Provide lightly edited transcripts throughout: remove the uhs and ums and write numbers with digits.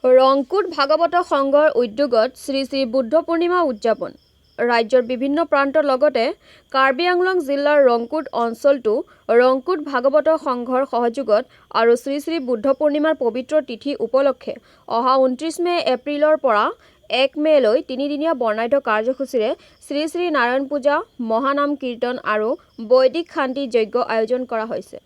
ৰংকুট ভাগৱত সংঘৰ উদ্যোগত শ্ৰী শ্ৰী বুদ্ধ পূৰ্ণিমা উদযাপন। ৰাজ্যৰ বিভিন্ন প্ৰান্তৰ লগতে কাৰ্বি আংলং জিলাৰ ৰংকুট অঞ্চলটো ৰংকুট ভাগৱত সংঘৰ সহযোগত আৰু শ্ৰী শ্ৰী বুদ্ধ পূৰ্ণিমাৰ পবিত্ৰ তিথি উপলক্ষে অহা 29 এপ্ৰিলৰ পৰা 1 মেলৈ তিনিদিনীয়া বৰ্ণাঢ্য কাৰ্যসূচীৰে শ্ৰী শ্ৰী নাৰায়ণ পূজা, মহানাম কীৰ্তন আৰু বৈদিক শান্তি যজ্ঞ আয়োজন কৰা হৈছে।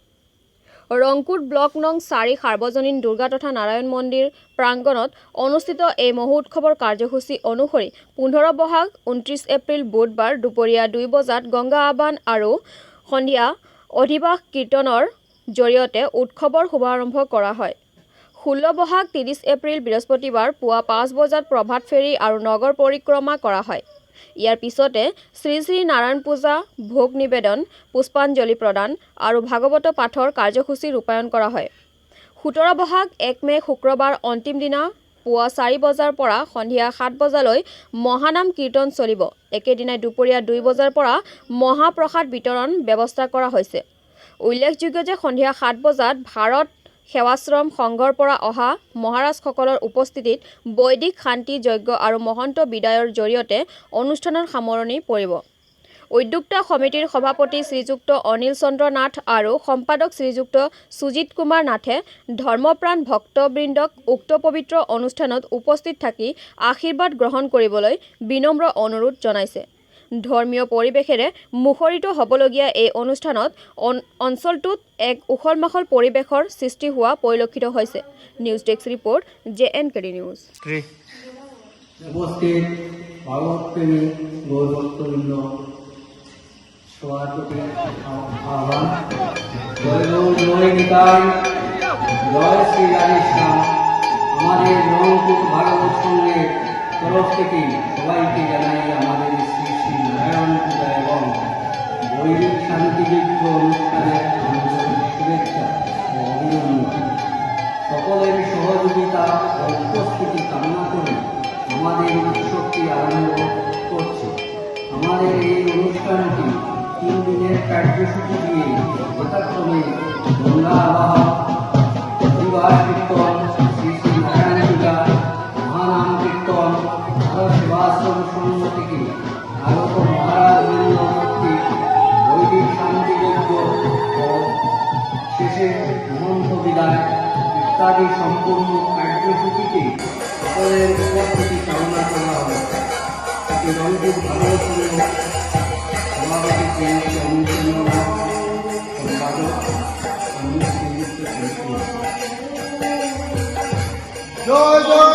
ৰংকুট ব্লক নং 4 সাৰ্বজনীন দুৰ্গা তথা নাৰায়ণ মন্দিৰ প্ৰাংগণত অনুষ্ঠিত এই মহোৎসৱৰ কাৰ্যসূচী অনুসৰি 15 বহাগ 29 এপ্ৰিল বুধবাৰ দুপৰীয়া 2 বজাত গংগা আহ্বান আৰু সন্ধিয়া অধিবাস কীৰ্তনৰ জৰিয়তে উৎসৱৰ শুভাৰম্ভ কৰা হয়। 16 বহাগ 30 এপ্ৰিল বৃহস্পতিবাৰ পুৱা 5 বজাত প্ৰভাত ফেৰী আৰু নগৰ পৰিক্ৰমা কৰা হয়। ইয়াৰ পিছতে শ্ৰী শ্ৰী নাৰায়ণ পূজা, ভোগ নিবেদন, পুষ্পাঞ্জলি প্ৰদান আৰু ভাগৱত পাঠৰ কাৰ্যসূচী ৰূপায়ণ কৰা হয়। 17 বহাগ 1 মে শুক্ৰবাৰ অন্তিম দিনা পুৱা 4 বজাৰ পৰা সন্ধিয়া 7 বজালৈ মহানাম কীৰ্তন চলিব। একেদিনাই দুপৰীয়া 2 বজাৰ পৰা মহাপ্ৰসাদ বিতৰণ ব্যৱস্থা কৰা হৈছে। উল্লেখযোগ্য যে সন্ধিয়া 7 বজাত ভাৰত সেৱাশ্ৰম সংঘৰ পৰা অহা মহাৰাজসকলৰ উপস্থিতিত বৈদিক শান্তি যজ্ঞ আৰু মহন্ত বিদায়ৰ জৰিয়তে অনুষ্ঠানৰ সামৰণি পৰিব। উদ্যোক্তা সমিতিৰ সভাপতি শ্ৰীযুক্ত অনিল চন্দ্ৰ নাথ আৰু সম্পাদক শ্ৰীযুক্ত সুজিত কুমাৰ নাথে ধৰ্মপ্ৰাণ ভক্তবৃন্দক উক্ত পবিত্ৰ অনুষ্ঠানত উপস্থিত থাকি আশীৰ্বাদ গ্ৰহণ কৰিবলৈ বিনম্ৰ অনুৰোধ জনাইছে। ধৰ্মীয় পৰিৱেশেৰে মুখৰিত হ'বলগীয়া এই অনুষ্ঠানত অঞ্চলটোত এক উখল-মাখল পৰিৱেশৰ সৃষ্টি হোৱা পৰিলক্ষিত হৈছে। News desk report JNKD news. উপস্থিত ভাগবতপ্রেমী গৌরভক্তবৃন্দ সবার প্রতি আহ্বান, জয় গৌর, জয় নিতাই, জয় শ্রী রাধেশ্যাম। আমাদের রংপুর ভাগবত সংঘের তরফ থেকে সবাইকে জানাই আমাদের শ্রী শ্রী নারায়ণ পূজা এবং বৈদিক শান্তিযজ্ঞ অনুষ্ঠানের আন্তরিক শুভেচ্ছা ও অভিনন্দন। সকলের সহযোগিতা ও উপস্থিতি কামনা করে আমাদের উৎসবটি আরম্ভ করছে। আমাদের এই অনুষ্ঠানটি 3 দিনের কার্যসূচি দিয়ে যথাক্রমে গঙ্গা আবাহন, অধিবাস কীর্তন, শ্রী শ্রী নারায়ণ পূজা, মহানাম কীর্তন, ভারত সেবাশ্রম সংঘ থেকে আগত মহারাজবৃন্দ কর্তৃক বৈদিক শান্তিযজ্ঞ ও শেষে মহন্ত বিদায় ইত্যাদি সম্পূর্ণ কার্যসূচিতে সকলের উপস্থিতি কামনা করা হবে। এটি রংপুর ভাগবত সংঘ সভাপতি শ্রীযুক্ত অনিল চন্দ্র নাথ, সম্পাদক শ্রীযুক্ত জয় জয়